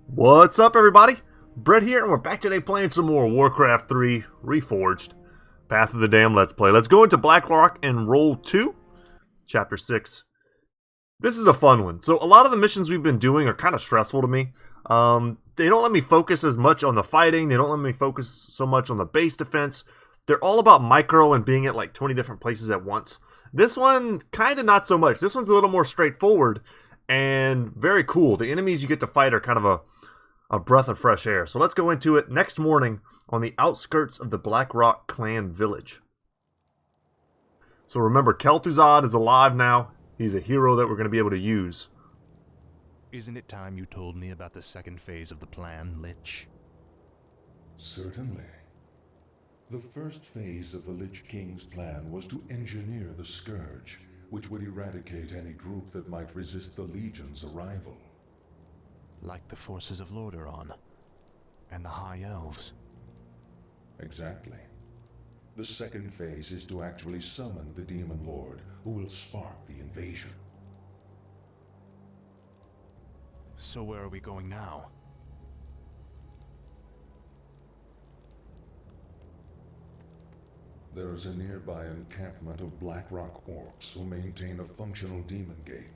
What's up, everybody? Brett here, and we're back today playing some more Warcraft III Reforged. Path of the Damned Let's Play. Let's go into Blackrock and roll 2, Chapter 6. This is a fun one. So a lot of the missions we've been doing are kind of stressful to me. They don't let me focus as much on the fighting. They don't let me focus so much on the base defense. They're all about micro and being at like 20 different places at once. This one, kind of not so much. This one's a little more straightforward and very cool. The enemies you get to fight are kind of a breath of fresh air. So let's go into it next morning on the outskirts of the Blackrock clan village. So remember, Kel'Thuzad is alive now. He's a hero that we're going to be able to use. Isn't it time you told me about the second phase of the plan, Lich? Certainly. The first phase of the Lich King's plan was to engineer the Scourge, which would eradicate any group that might resist the Legion's arrival. Like the forces of Lordaeron and the High Elves. Exactly. The second phase is to actually summon the Demon Lord, who will spark the invasion. So where are we going now? There is a nearby encampment of Blackrock Orcs who maintain a functional demon gate.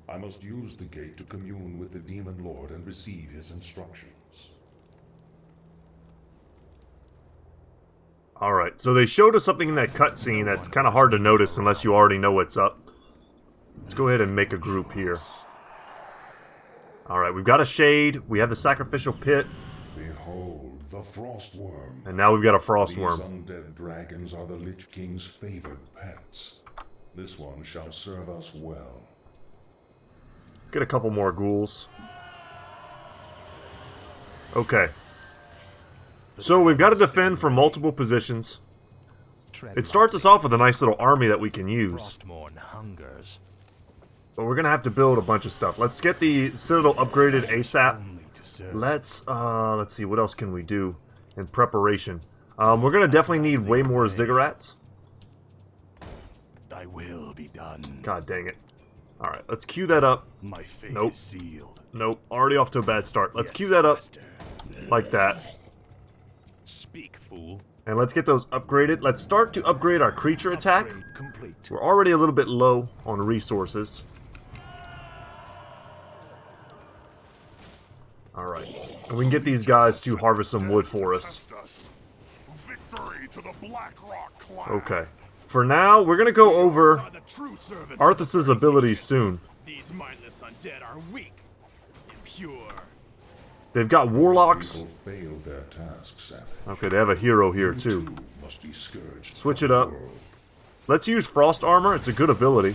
I must use the gate to commune with the Demon Lord and receive his instructions. Alright, so they showed us something in that cutscene that's kind of hard to notice unless you already know what's up. Let's go ahead and make a group here. Alright, we've got a shade, we have the sacrificial pit. Behold, the Frostworm. And now we've got a Frostworm. These undead dragons are the Lich King's favored pets. This one shall serve us well. Get a couple more ghouls. Okay. So we've got to defend from multiple positions. It starts us off with a nice little army that we can use. Hungers. But we're going to have to build a bunch of stuff. Let's get the Citadel upgraded ASAP. Let's see, what else can we do in preparation? We're going to definitely need way more ziggurats. Thy will be done. God dang it. Alright, let's queue that up. My fate Nope. is sealed. Nope, already off to a bad start. Let's Yes, queue that up master. like that. Speak, fool. And let's get those upgraded. Let's start to upgrade our creature attack. Upgrade complete. We're already a little bit low on resources. Alright. And we can get these guys to harvest some wood for us. Victory to the Blackrock clan. Okay. For now, we're going to go over Are the true servants Arthas's abilities soon. These mindless undead are weak, impure. They've got warlocks. People failed their tasks, Savage. Okay, they have a hero here too. You must be scourged. Switch from it the up. world. Let's use frost armor. It's a good ability.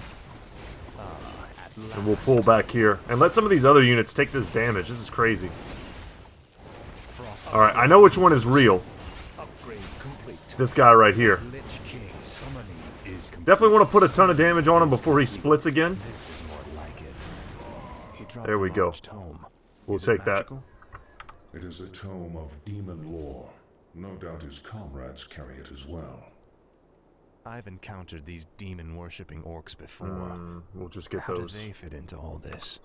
And we'll pull back here. And let some of these other units take this damage. This is crazy. Alright, I know which one is real. Upgrade complete. This guy right here. Lich King summoning is complete. Definitely want to put a ton of damage on him before he splits again. This is more like it. He dropped There we a go. large tome. We'll Is it take that. magical? It is a tome of demon lore. No doubt his comrades carry it as well. I've encountered these demon-worshipping orcs before. We'll just get How do those. they fit into all this?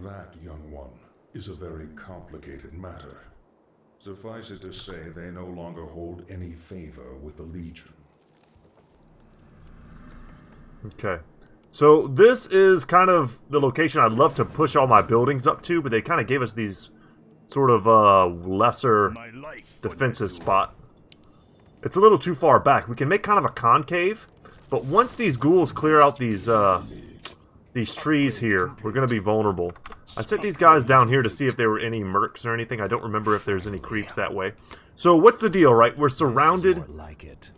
That, young one, is a very complicated matter. Suffice it to say, they no longer hold any favor with the Legion. Okay. So this is kind of the location I'd love to push all my buildings up to, but they kind of gave us these sort of lesser My life defensive spot. It's a little too far back. We can make kind of a concave, but once these ghouls clear out these trees here, we're going to be vulnerable. I sent these guys down here to see if there were any mercs or anything. I don't remember if there's any creeps that way. So what's the deal, right? We're surrounded More like it.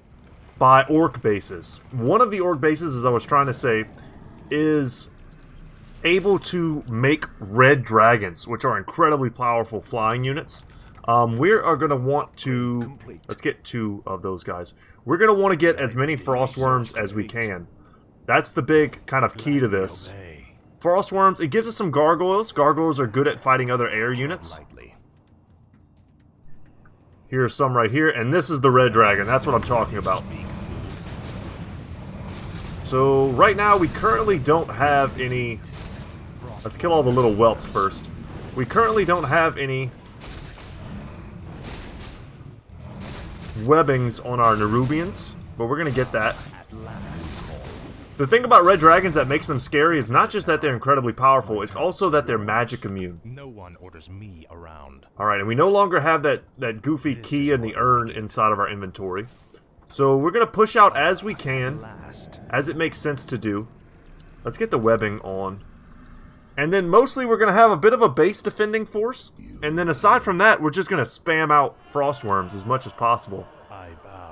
by orc bases. One of the orc bases, as I was trying to say, is able to make red dragons, which are incredibly powerful flying units. We are going to want to... Let's get 2 of those guys. We're going to want to get as many frostworms as we can. That's the big kind of key to this. Frostworms, it gives us some gargoyles. Gargoyles are good at fighting other air units. Lightly. Here's some right here, and this is the red dragon. That's what I'm talking about. So, right now, we currently don't have any... Let's kill all the little whelps first. We currently don't have any webbings on our Nerubians, but we're going to get that. The thing about red dragons that makes them scary is not just that they're incredibly powerful, it's also that they're magic immune. No one orders me around. Alright, and we no longer have that goofy key in the urn inside of our inventory. So we're going to push out as we can, as it makes sense to do. Let's get the webbing on. And then mostly we're going to have a bit of a base defending force. And then aside from that, we're just going to spam out frostworms as much as possible.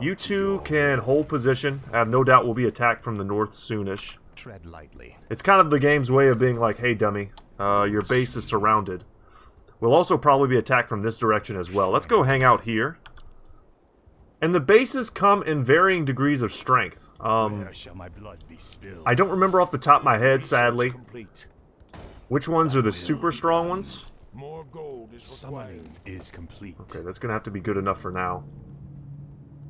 You two can hold position. I have no doubt we'll be attacked from the north soonish. Tread lightly. It's kind of the game's way of being like, hey dummy, your base is surrounded. We'll also probably be attacked from this direction as well. Let's go hang out here. And the bases come in varying degrees of strength. Where shall my blood be spilled? I don't remember off the top of my head, sadly, which ones are the super strong ones. More gold is required. Summoning is complete. Okay, that's going to have to be good enough for now.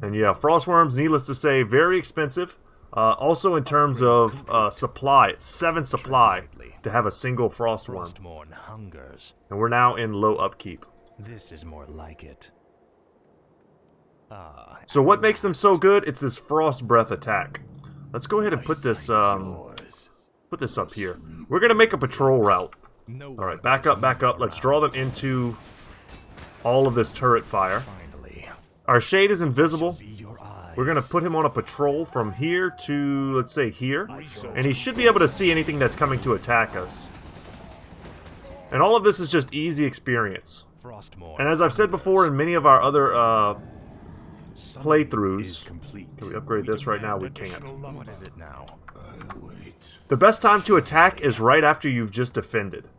And yeah, frostworms, needless to say, very expensive. Also in terms of supply, it's 7 supply to have a single frostworm. Frostmourne hungers. And we're now in low upkeep. This is more like it. So what makes them so good? It's this frost breath attack. Let's go ahead and put this up here. We're gonna make a patrol route. All right, back up, back up. Let's draw them into all of this turret fire. Our shade is invisible. We're gonna put him on a patrol from here to, let's say, here, and he should be able to see anything that's coming to attack us. And all of this is just easy experience. And as I've said before in many of our other playthroughs, can we upgrade this right now? We can't. What is it now? The best time to attack is right after you've just defended.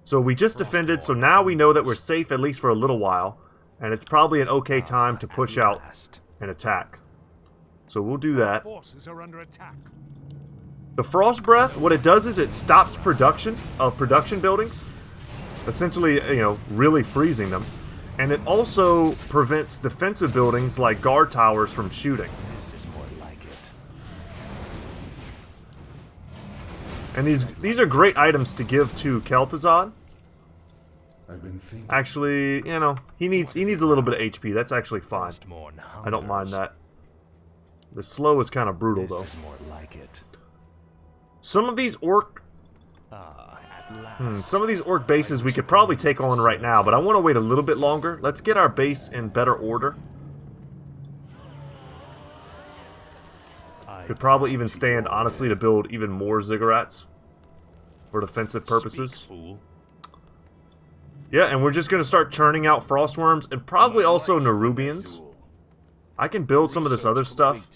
So we just defended, so now we know that we're safe at least for a little while, and it's probably an okay time to push out and attack. So we'll do that. Forces are under attack. The frost breath, what it does is it stops production of production buildings, essentially, you know, really freezing them. And it also prevents defensive buildings like guard towers from shooting. This is more like it. And these are great items to give to Kel'Thuzad. I've been thinking. Actually, you know, he needs a little bit of HP. That's actually fine. I don't mind that. The slow is kind of brutal though. This is more like it. Some of these orc bases we could probably take on right now, but I want to wait a little bit longer. Let's get our base in better order. Could probably even stand, honestly, to build even more ziggurats for defensive purposes. Yeah, and we're just going to start churning out frostworms and probably also Nerubians. I can build some of this other stuff.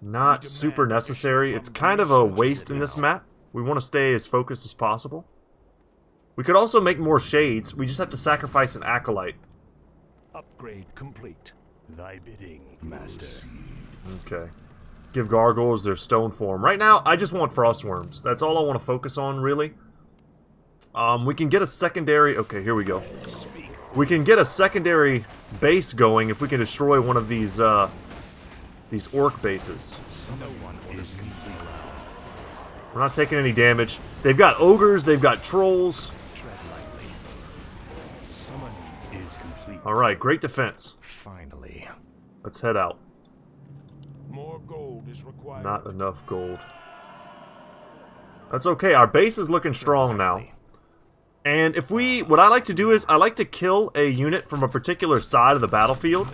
Not super necessary. It's kind of a waste in this map. We want to stay as focused as possible. We could also make more shades. We just have to sacrifice an acolyte. Upgrade complete. Thy bidding, master. Okay. Give gargoyles their stone form. Right now, I just want frostworms. That's all I want to focus on, really. We can get a secondary... Okay, here we go. We can get a secondary base going if we can destroy one of these orc bases. We're not taking any damage. They've got ogres, they've got trolls. Alright, great defense. Finally. Let's head out. More gold is required. Not enough gold. That's okay, our base is looking strong now. And if what I like to do is, I like to kill a unit from a particular side of the battlefield.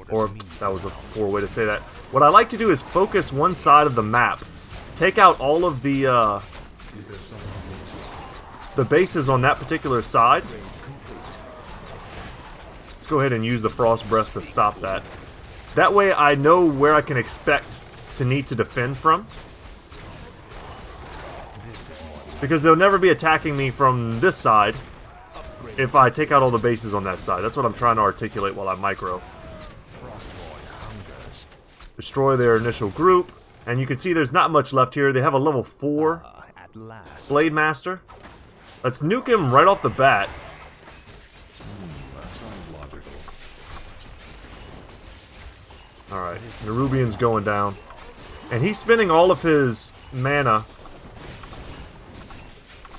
Or, that was a poor way to say that. What I like to do is focus one side of the map. Take out all of the bases on that particular side. Let's go ahead and use the frost breath to stop that. That way I know where I can expect to need to defend from. Because they'll never be attacking me from this side if I take out all the bases on that side. That's what I'm trying to articulate while I micro. Destroy their initial group. And you can see there's not much left here. They have a level 4 Blade Master. Let's nuke him right off the bat. Alright, Nerubian's going down. And he's spending all of his mana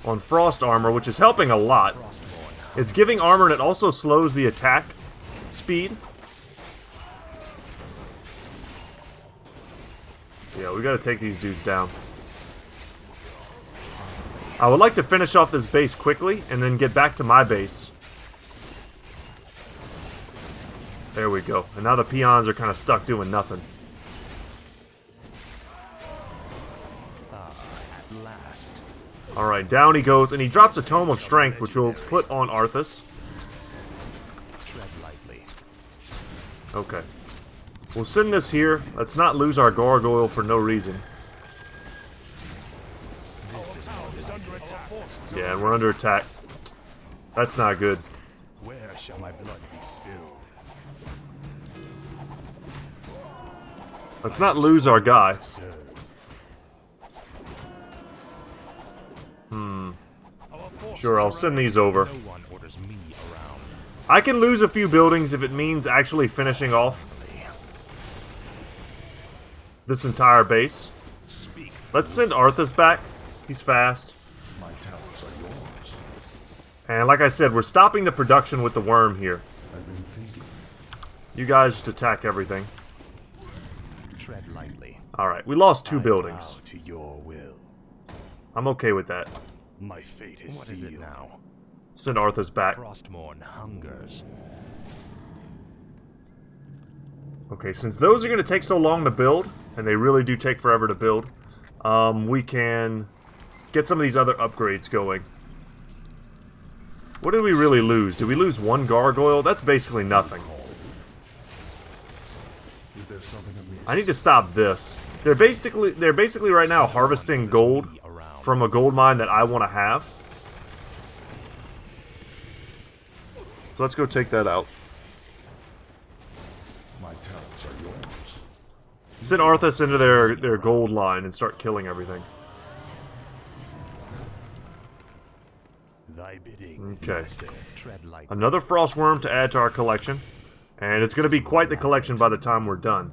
on frost armor, which is helping a lot. It's giving armor and it also slows the attack speed. Yeah, we gotta take these dudes down. I would like to finish off this base quickly and then get back to my base. There we go. And now the peons are kind of stuck doing nothing. At last. Alright, down he goes, and he drops a Tome of Strength, which we'll put on Arthas. Tread lightly. Okay. We'll send this here. Let's not lose our gargoyle for no reason. Yeah, and we're under attack. That's not good. Where shall my blood be spilled? Let's not lose our guy. Sure, I'll send these over. No one orders me around. I can lose a few buildings if it means actually finishing off this entire base. Let's send Arthas back. He's fast. My talents are yours. And like I said, we're stopping the production with the worm here. I've been thinking. You guys just attack everything. Tread lightly. Alright, we lost two I buildings. bow to your will. I'm okay with that. My fate is sealed. What is it now? Send Arthas back. Frostmourne hungers. Okay, since those are going to take so long to build, and they really do take forever to build, we can get some of these other upgrades going. What did we really lose? Did we lose one gargoyle? That's basically nothing. Is there something amiss? I need to stop this. They're basically right now harvesting gold from a gold mine that I want to have. So let's go take that out. My talents are yours. Send Arthas into their gold line and start killing everything. Thy bidding. Okay. Master. Tread lightly. Another Frostworm to add to our collection. And it's going to be quite the collection by the time we're done.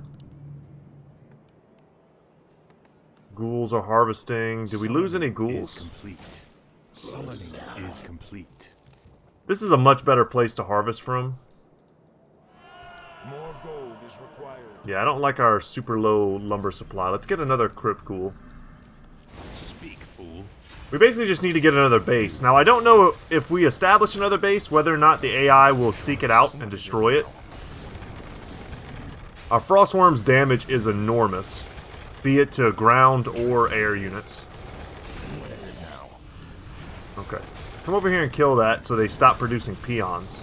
Ghouls are harvesting. Did we lose any Is ghouls? complete. Summoning is complete. This is a much better place to harvest from. More gold is required. Yeah, I don't like our super low lumber supply. Let's get another Crypt Ghoul. Speak, fool. We basically just need to get another base. Now, I don't know if we establish another base, whether or not the AI will seek it out and destroy it. Our Frostworm's damage is enormous, be it to ground or air units. What is it now? Okay. Come over here and kill that so they stop producing peons.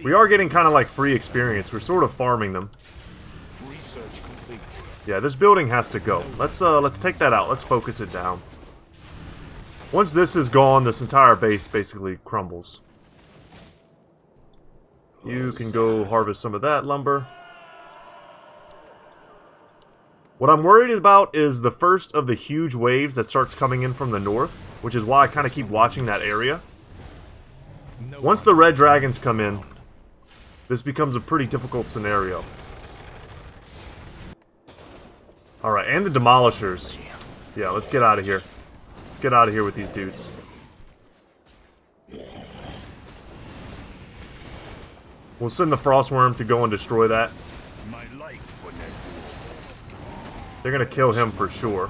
We are getting kind of like free experience. We're sort of farming them. Research complete. Yeah, this building has to go. Let's take that out. Let's focus it down. Once this is gone, this entire base basically crumbles. You can go harvest some of that lumber. What I'm worried about is the first of the huge waves that starts coming in from the north, which is why I kind of keep watching that area. Once the red dragons come in, this becomes a pretty difficult scenario. Alright, and the demolishers. Yeah, let's get out of here. Let's get out of here with these dudes. We'll send the Frostworm to go and destroy that. My life for Nezul. They're gonna kill him for sure.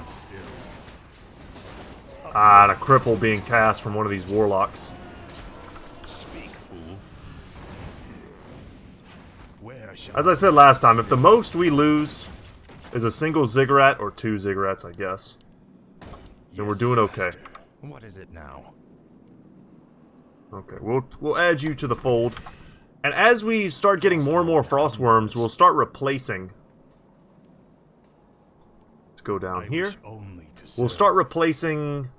Ah, and a cripple being cast from one of these warlocks. Speak, fool. Where shall As I said last time, if the most we lose is a single ziggurat, or two ziggurats, I guess, then we're doing okay. Master. What is it now? Okay, we'll add you to the fold. And as we start getting more and more Frostworms, we'll start replacing. Let's go down here. Wish only to We'll serve. start replacing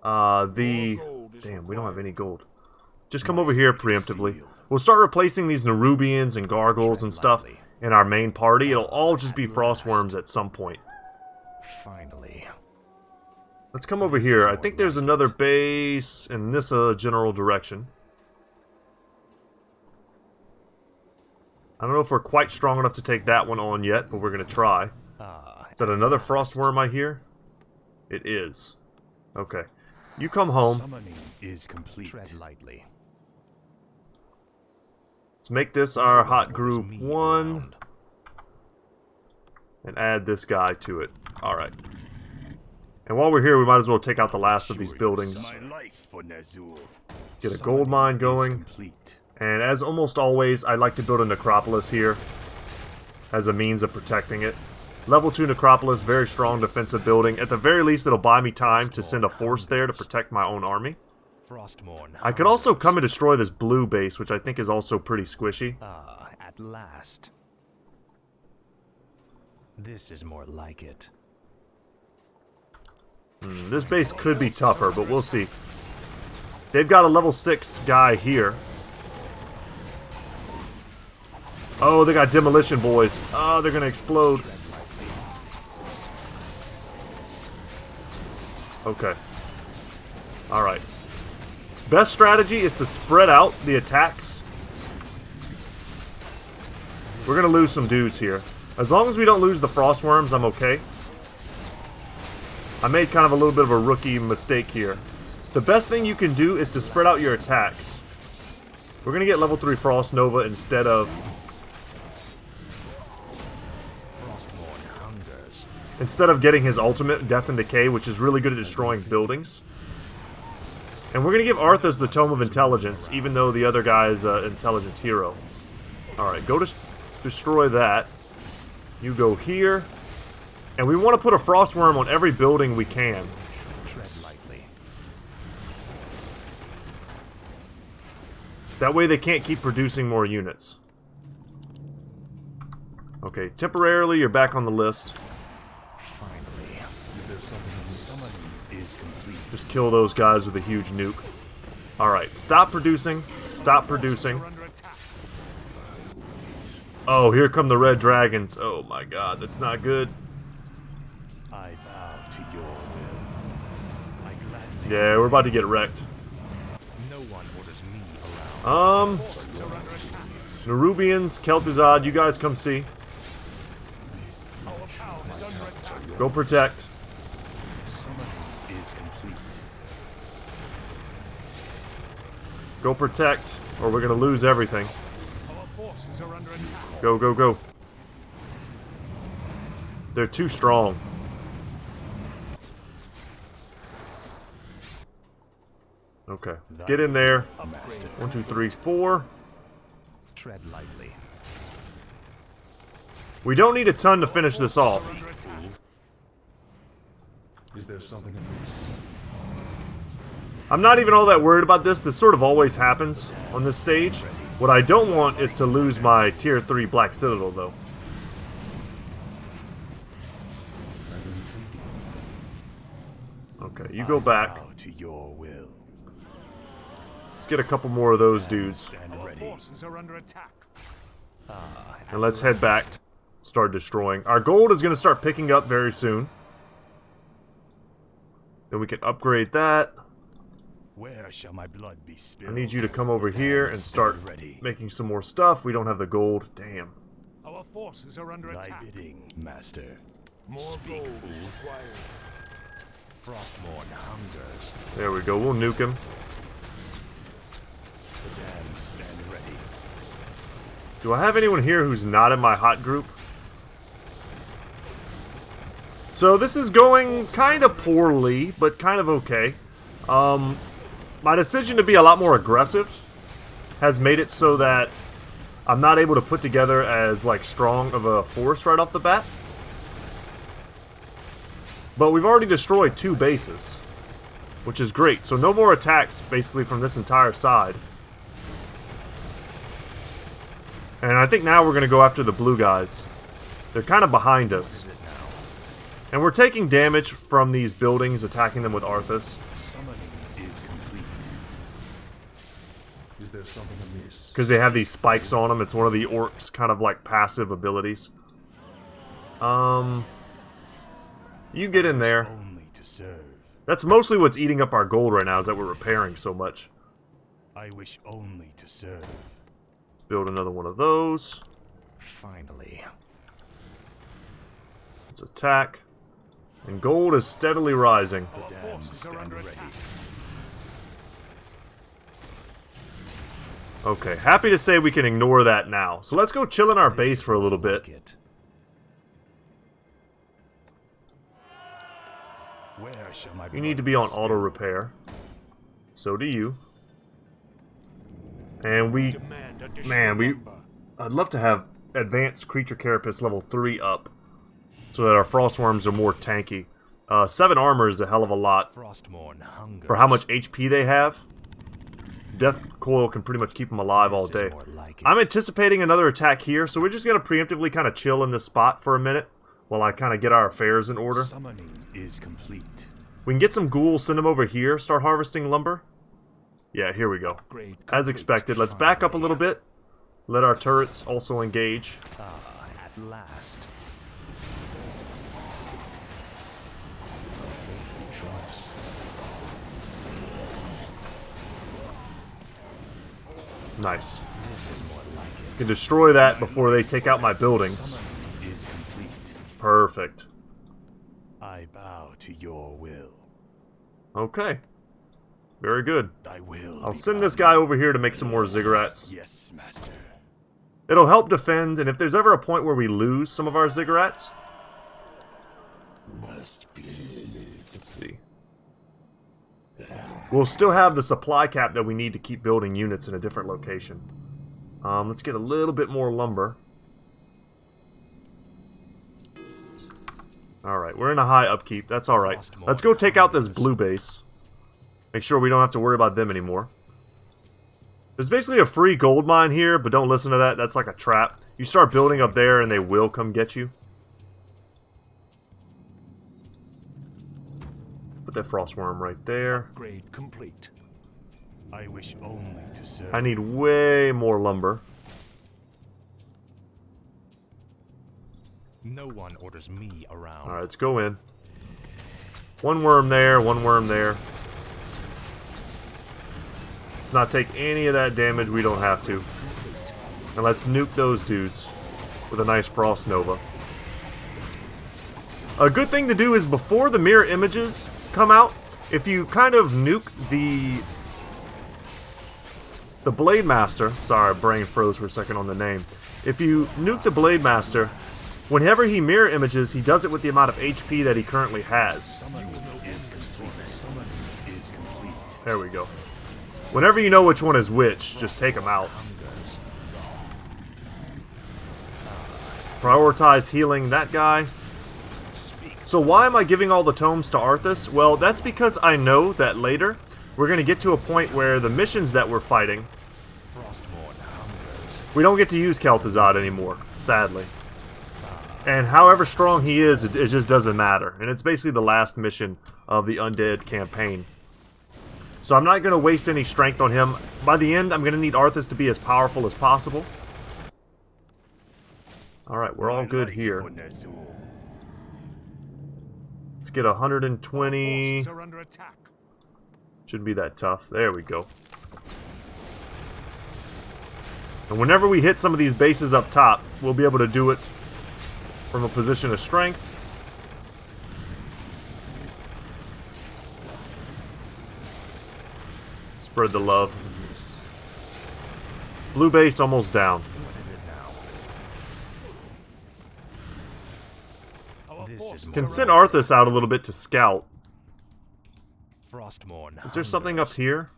the... Damn, we don't have any gold. Just come over here preemptively. We'll start replacing these Nerubians and Gargoyles and stuff in our main party. It'll all just be Frostworms at some point. Finally. Let's come over here. I think there's another base in this general direction. I don't know if we're quite strong enough to take that one on yet, but we're going to try. Is that another Frostworm I hear? It is. Okay. You come home. Summoning is complete. Tread lightly. Let's make this our hot group 1. And add this guy to it. Alright. And while we're here, we might as well take out the last of these buildings. Get a gold mine going. And as almost always, I like to build a necropolis here as a means of protecting it. Level 2 necropolis, very strong defensive building. At the very least, it'll buy me time to send a force there to protect my own army. I could also come and destroy this blue base, which I think is also pretty squishy. Ah, at last. This is more like it. This base could be tougher, but we'll see. They've got a level 6 guy here. Oh, they got demolition boys. Oh, they're gonna explode. Okay. Alright. Best strategy is to spread out the attacks. We're gonna lose some dudes here. As long as we don't lose the frost worms, I'm okay. I made kind of a little bit of a rookie mistake here. The best thing you can do is to spread out your attacks. We're gonna get level 3 Frost Nova instead of... Instead of getting his ultimate, Death and Decay, which is really good at destroying buildings. And we're gonna give Arthas the Tome of Intelligence, even though the other guy is an intelligence hero. Alright, go to destroy that. You go here. And we want to put a frost worm on every building we can. Tread lightly. That way they can't keep producing more units. Okay, temporarily you're back on the list. Finally. Is there something? Summoning is complete. Just kill those guys with a huge nuke. Alright, stop producing. Stop producing. Oh, here come the red dragons. Oh my god, that's not good. I bow to your will. I gladly. Yeah, we're about to get wrecked. No one orders me around. Nerubians, Kel'Thuzad, you guys come see. Go protect. Summoning is complete. Go protect, or we're gonna lose everything. Go, go, go. They're too strong. Okay, let's get in there. 1, 2, 3, 4. Tread lightly. We don't need a ton to finish this off. Is there something amiss? I'm not even all that worried about this. This sort of always happens on this stage. What I don't want is to lose my tier 3 Black Citadel, though. Okay, you go back. Bow to your will. Let's get a couple more of those dudes. Stand ready. And let's head back. Start destroying. Our gold is going to start picking up very soon. Then we can upgrade that. Where shall my blood be spilled? I need you to come over here and start making some more stuff. We don't have the gold. Damn. Our forces are under Thy attack. bidding, master. More Speak, gold fool. is required. Frostmourne hungers. There we go. We'll nuke him. The damned stand ready. Do I have anyone here who's not in my hot group? So this is going kind of poorly, but kind of okay. My decision to be a lot more aggressive has made it so that I'm not able to put together as like strong of a force right off the bat. But we've already destroyed 2 bases, which is great. So no more attacks basically from this entire side. And I think now we're going to go after the blue guys. They're kind of behind us. And we're taking damage from these buildings, attacking them with Arthas. Summoning is complete. Is there something amiss? Because they have these spikes on them. It's one of the Orcs' kind of like passive abilities. You get in there. Only to serve. That's mostly what's eating up our gold right now, is that we're repairing so much. I wish only to serve. Build another one of those. Finally. Let's attack. And gold is steadily rising. Our forces are under attack. Okay, happy to say we can ignore that now. So let's go chill in our base for a little bit. Where shall my You need to be on auto repair. So do you. And we... Demand additional Man, lumber. I'd love to have advanced creature carapace level 3 up. So that our frostworms are more tanky. 7 armor is a hell of a lot. Frostmourne hunger. For how much HP they have. Death Coil can pretty much keep them alive all day. I'm anticipating another attack here, so we're just going to preemptively kind of chill in this spot for a minute. While I kind of get our affairs in order. Summoning is complete. We can get some ghouls, send them over here, start harvesting lumber. Yeah, here we go. Upgrade As complete. expected, let's back up a little bit. Let our turrets also engage. At last. Choice. Nice. This is more like it. Can destroy that before they take out my buildings. Summoning is complete. Perfect. I bow to your will. Okay. Very good. Thy will. I'll be send this done. guy over here to make some more ziggurats. Yes, master. It'll help defend, and if there's ever a point where we lose some of our ziggurats... Let's see. We'll still have the supply cap that we need to keep building units in a different location. Let's get a little bit more lumber. Alright, we're in a high upkeep. That's alright. Let's go take out this blue base. Make sure we don't have to worry about them anymore. There's basically a free gold mine here, but don't listen to that. That's like a trap. You start building up there and they will come get you. Put that frostworm right there. Upgrade complete. I wish only to serve. I need way more lumber. No one orders me around. Alright, let's go in. One worm there, one worm there. Let's not take any of that damage we don't have to. And let's nuke those dudes with a nice Frost Nova. A good thing to do is before the mirror images come out, if you kind of nuke the Blade Master, sorry, brain froze for a second on the name. If you nuke the Blade Master, whenever he mirror images, he does it with the amount of HP that he currently has. Summoning is complete. Summoning is complete. There we go. Whenever you know which one is which, just take them out. Hungers. Prioritize healing that guy. So why am I giving all the tomes to Arthas? Well, that's because I know that later we're going to get to a point where the missions that we're fighting, Frostmourne hungers. we don't get to use Kel'Thuzad anymore, sadly. And however strong he is, it just doesn't matter. And it's basically the last mission of the Undead campaign. So I'm not going to waste any strength on him. By the end, I'm going to need Arthas to be as powerful as possible. Alright, we're all good here. Let's get 120. Forces are under attack. Shouldn't be that tough. There we go. And whenever we hit some of these bases up top, we'll be able to do it from a position of strength. Spread the love. Blue base almost down. What is it now? Our This forces is Can are send under Arthas out a little bit to scout. Frostmourne. Is there something up here?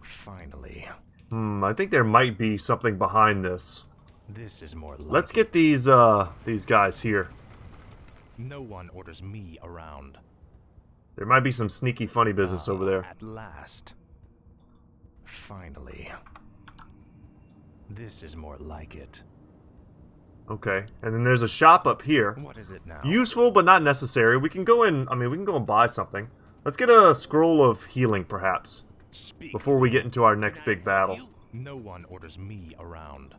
Finally. I think there might be something behind this. This is more like Let's get these guys here. No one orders me around. There might be some sneaky funny business over there. At last. Finally. This is more like it. Okay, and then there's a shop up here. What is it now? Useful, but not necessary. We can go in, we can go and buy something. Let's get a scroll of healing, perhaps, Speak. before we get into our next big battle. Is No one orders me around.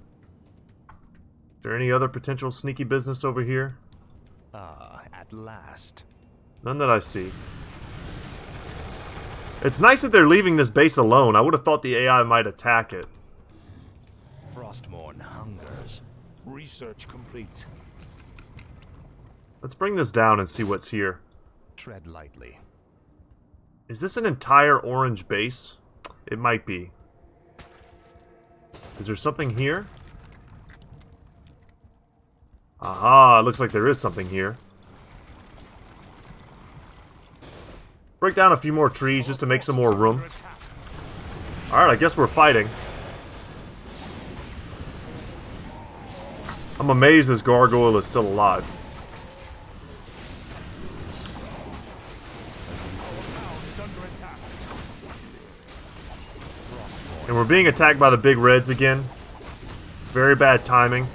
there any other potential sneaky business over here? At last. None that I see. It's nice that they're leaving this base alone. I would have thought the AI might attack it. Frostmourne hungers. research complete. Let's bring this down and see what's here. Tread lightly. Is this an entire orange base? It might be. Is there something here? Aha, it looks like there is something here. Break down a few more trees just to make some more room. Alright, I guess we're fighting. I'm amazed this gargoyle is still alive. And we're being attacked by the big reds again. Very bad timing.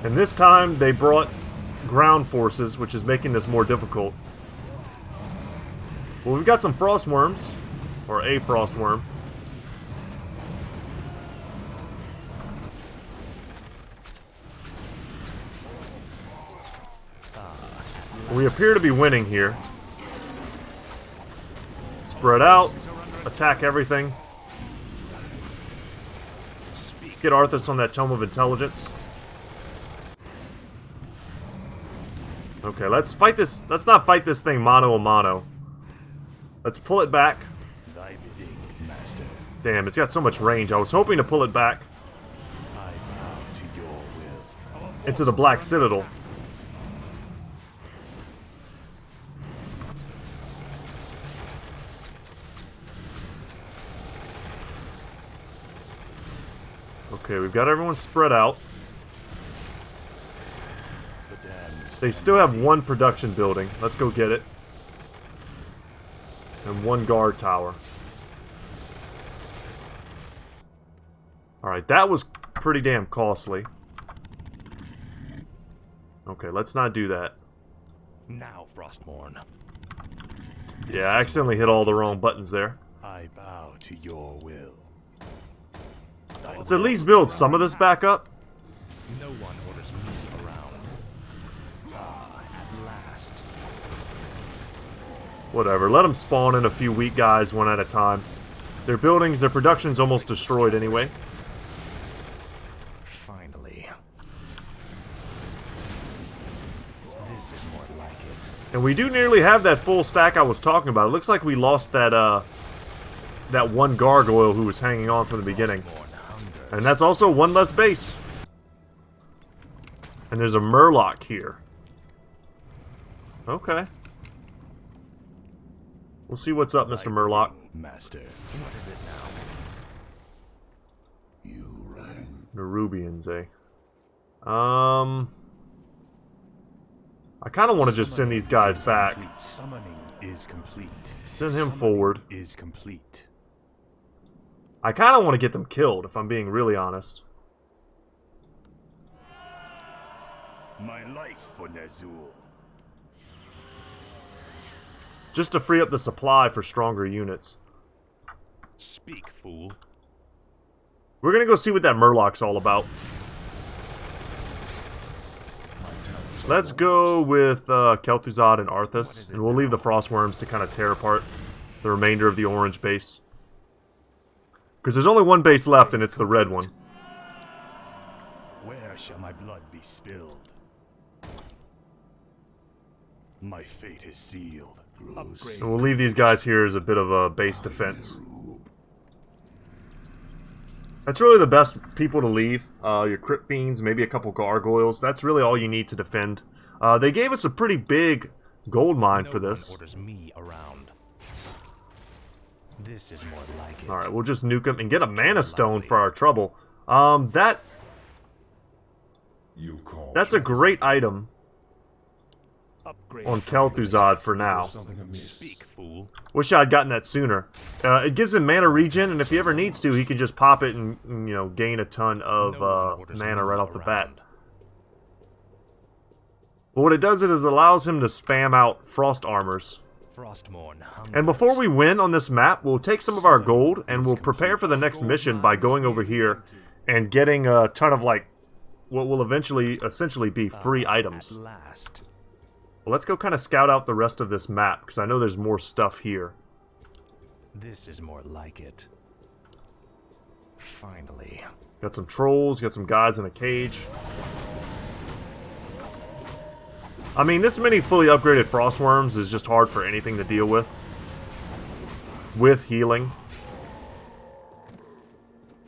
And this time they brought ground forces, which is making this more difficult. Well, we've got some frost worms. Or a frost worm. We appear to be winning here. Spread out. Attack everything. Get Arthas on that Tome of Intelligence. Okay, let's fight this. Let's not fight this thing mano a mano. Let's pull it back. Damn, it's got so much range. I was hoping to pull it back into the Black Citadel. Okay, we've got everyone spread out. They still have one production building. Let's go get it. And one guard tower. Alright, that was pretty damn costly. Okay, let's not do that. Now, Frostmourne. Yeah, I accidentally hit all the wrong buttons there. I bow to your will. Let's at least build some of this back up. No one orders me around. Ah, at last. Whatever, let them spawn in a few weak guys one at a time. Their buildings, their production's almost destroyed anyway. Finally. This is more like it. And we do nearly have that full stack I was talking about. It looks like we lost that that one gargoyle who was hanging on from the beginning. And that's also one less base. And there's a Murloc here. Okay. We'll see what's up, Mr. Murloc. Master, what is it now? You rang. Nerubians, eh? I kind of want to just send these guys back. Summoning is complete. Send him forward. Is complete. I kind of want to get them killed, if I'm being really honest. My life for Ner'zhul. Just to free up the supply for stronger units. Speak, fool. We're gonna go see what that Murloc's all about. Let's go with Kel'Thuzad and Arthas, and we'll leave the Frostworms to kind of tear apart the remainder of the orange base. Because there's only one base left, and it's the red one. Where shall my blood be spilled? My fate is sealed. Upgrade. And we'll leave these guys here as a bit of a base defense. That's really the best people to leave. Your Crypt Fiends, maybe a couple Gargoyles. That's really all you need to defend. They gave us a pretty big gold mine for this. Orders me around. This is more like it. Alright, we'll just nuke them and get a Mana Stone for our trouble. That's a great item on Kel'Thuzad for now. Speak, fool. Wish I'd gotten that sooner. It gives him mana regen, and if he ever needs to, he can just pop it and you know, gain a ton of mana right off the bat. But what it does is it allows him to spam out frost armors. And before we win on this map, we'll take some of our gold and we'll prepare for the next mission by going over here and getting a ton of like what will essentially be free items. Well, let's go kind of scout out the rest of this map because I know there's more stuff here. This is more like it. Finally. Got some trolls, got some guys in a cage. I mean, this many fully upgraded Frostworms is just hard for anything to deal with. With healing.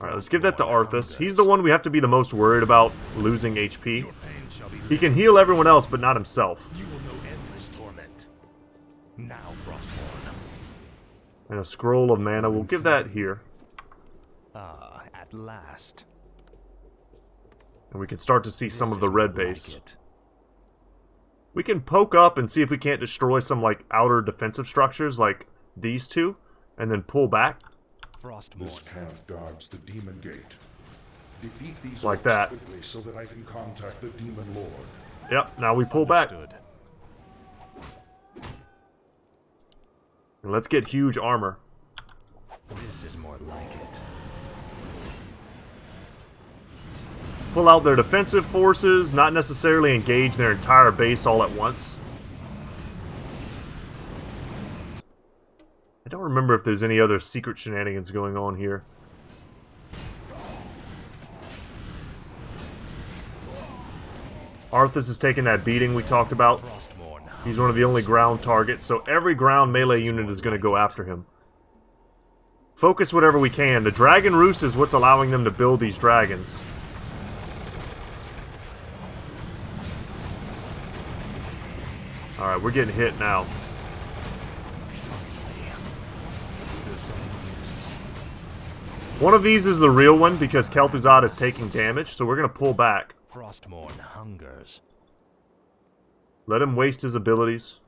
Alright, let's give that to Arthas. He's the one we have to be the most worried about losing HP. He can heal everyone else, but not himself. You will know endless torment. Now, Frostborn. And a scroll of mana. We'll give that here. Ah, at last. And we can start to see some of the red base. Like it. We can poke up and see if we can't destroy some, like, outer defensive structures, like these two, and then pull back. Frostborn. This camp guards the demon gate. Defeat these Like orcs that. quickly so that I can contact the demon lord. Yep, now we pull back. Understood. And let's get huge armor. This is more like it. Pull out their defensive forces, not necessarily engage their entire base all at once. I don't remember if there's any other secret shenanigans going on here. Arthas is taking that beating we talked about. Frostborn. He's one of the only ground targets, so every ground melee unit is going to go after him. Focus whatever we can. The Dragon Roost is what's allowing them to build these dragons. Alright, we're getting hit now. One of these is the real one because Kel'Thuzad is taking damage, so we're going to pull back. Frostborn hungers. Let him waste his abilities.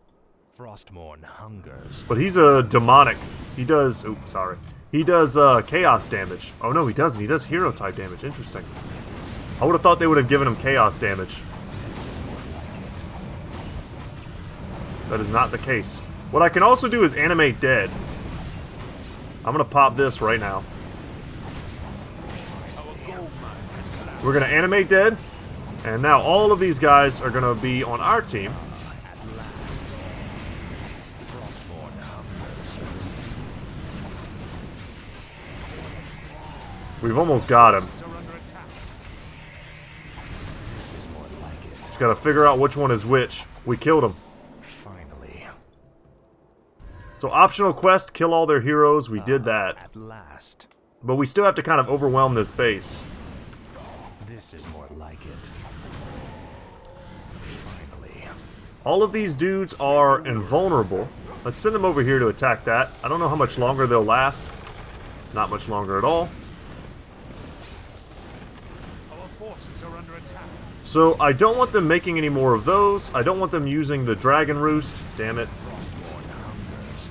Frostborn hungers. But he's a demonic. He does... Oops, sorry. He does chaos damage. Oh no, he doesn't. He does hero type damage. Interesting. I would have thought they would have given him chaos damage. This is more like it. That is not the case. What I can also do is animate dead. I'm going to pop this right now. We're going to animate dead. And now all of these guys are going to be on our team. At last. Frostborn hungers. We've almost got him. This is more like it. Just got to figure out which one is which. We killed him. Finally. So optional quest, kill all their heroes. We did that. At last. But we still have to kind of overwhelm this base. This is more like it. Finally. All of these dudes are invulnerable. Let's send them over here to attack that. I don't know how much longer they'll last. Not much longer at all. Our forces are under attack. So I don't want them making any more of those. I don't want them using the Dragon Roost. Damn it. Frostborn hungers.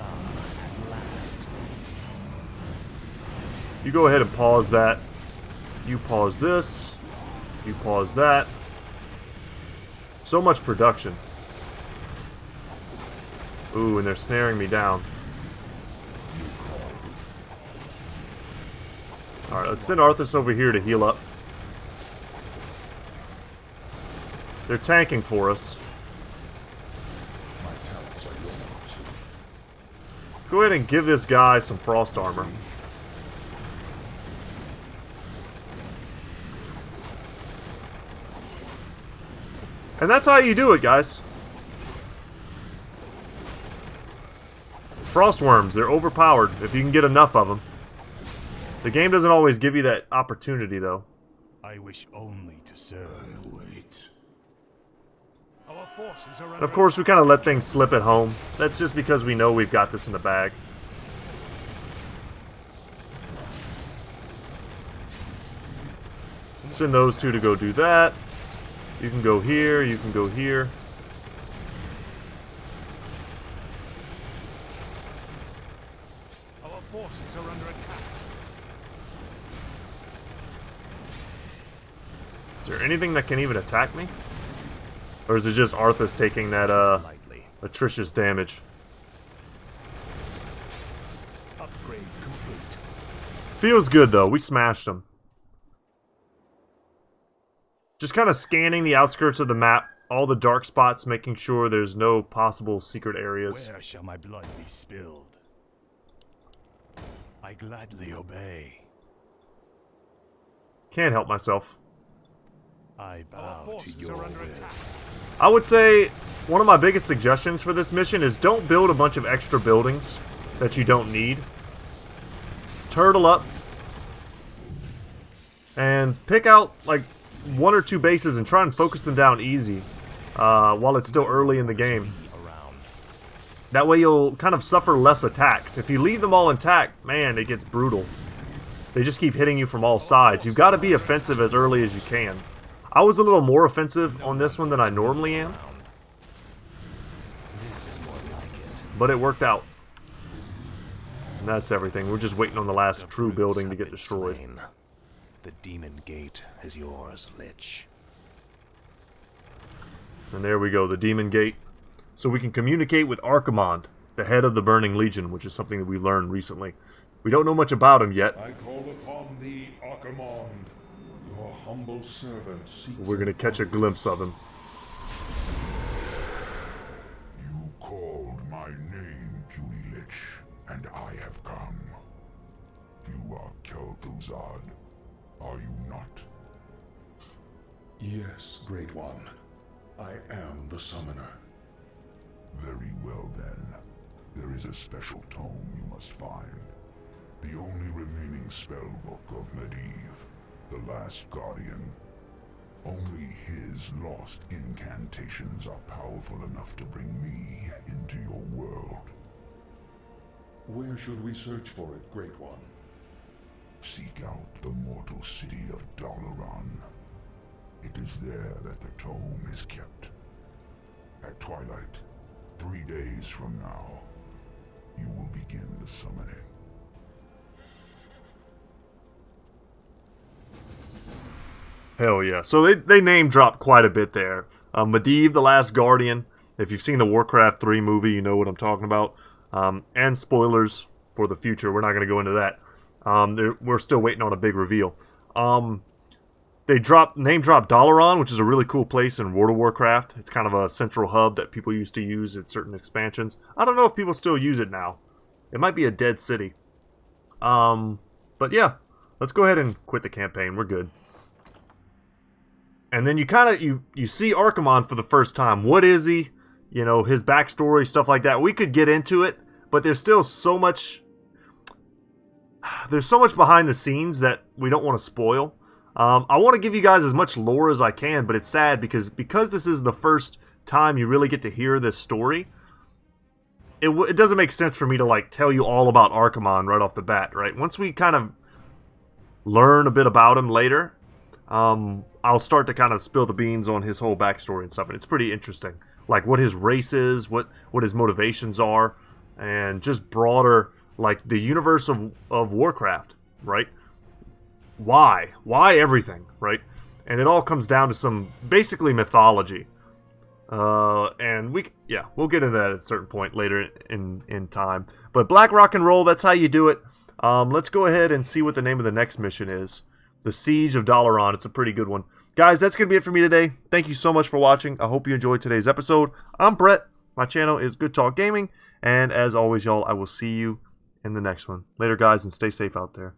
At last. You go ahead and pause that. You pause this. You pause that. So much production. Ooh, and they're snaring me down. Alright, let's send Arthas over here to heal up. They're tanking for us. My talents are yours. Go ahead and give this guy some frost armor. And that's how you do it, guys. Frostworms, they're overpowered if you can get enough of them. The game doesn't always give you that opportunity, though. I wish only to serve. I wait. Our forces are And under of course, we kind of let things slip at home. That's just because we know we've got this in the bag. Send those two to go do that. You can go here, you can go here. Our forces are under attack. Is there anything that can even attack me? Or is it just Arthas taking that, Lightly. atrocious damage? Upgrade complete. Feels good, though. We smashed them. Just kind of scanning the outskirts of the map, all the dark spots, making sure there's no possible secret areas. Where shall my blood be spilled? I gladly obey. Can't help myself. I Our bow to forces your are under will. attack. I would say one of my biggest suggestions for this mission is don't build a bunch of extra buildings that you don't need. Turtle up and pick out like 1 or 2 bases and try and focus them down easy while it's still early in the game. Around. That way you'll kind of suffer less attacks. If you leave them all intact, man, it gets brutal. They just keep hitting you from all sides. You've got to be offensive as early as you can. I was a little more offensive on this one than I normally am, This is more like it. but it worked out. And that's everything. We're just waiting on the last The true brutes building to have get been destroyed. slain. The demon gate is yours, Lich. And there we go, the Demon Gate. So we can communicate with Archimond, the head of the Burning Legion, which is something that we learned recently. We don't know much about him yet. I call upon thee, Archimond. Your humble servant seeks. We're gonna catch a glimpse of him. You called my name, puny lich, and I have come. You are Kel'Thuzad, are you not? Yes, Great One. I am the summoner. Very well then. There is a special tome you must find. The only remaining spellbook of Medivh, the Last Guardian. Only his lost incantations are powerful enough to bring me into your world. Where should we search for it, Great One? Seek out the mortal city of Dalaran. It is there that the tome is kept. At twilight, 3 days from now, you will begin the summoning. Hell yeah. So they name drop quite a bit there. Medivh, the Last Guardian. If you've seen the Warcraft III movie, you know what I'm talking about. And spoilers for the future. We're not going to go into that. We're still waiting on a big reveal. They name drop Dalaran, which is a really cool place in World of Warcraft. It's kind of a central hub that people used to use at certain expansions. I don't know if people still use it now. It might be a dead city. But yeah, let's go ahead and quit the campaign. We're good. And then you see Archimond for the first time. What is he? You know, his backstory, stuff like that. We could get into it, but there's still so much. There's so much behind the scenes that we don't want to spoil. I want to give you guys as much lore as I can, but it's sad because this is the first time you really get to hear this story. It doesn't make sense for me to like tell you all about Archimond right off the bat, right? Once we kind of learn a bit about him later, I'll start to kind of spill the beans on his whole backstory and stuff, and it's pretty interesting. Like what his race is, what his motivations are, and just broader, like the universe of Warcraft, right? Why everything, right? And it all comes down to some basically mythology. And we'll get into that at a certain point later in time. But Blackrock and roll, that's how you do it. Let's go ahead and see what the name of the next mission is. The Siege of Dalaran. It's a pretty good one. Guys, that's going to be it for me today. Thank you so much for watching. I hope you enjoyed today's episode. I'm Brett. My channel is Good Talk Gaming. And as always, y'all, I will see you in the next one. Later, guys, and stay safe out there.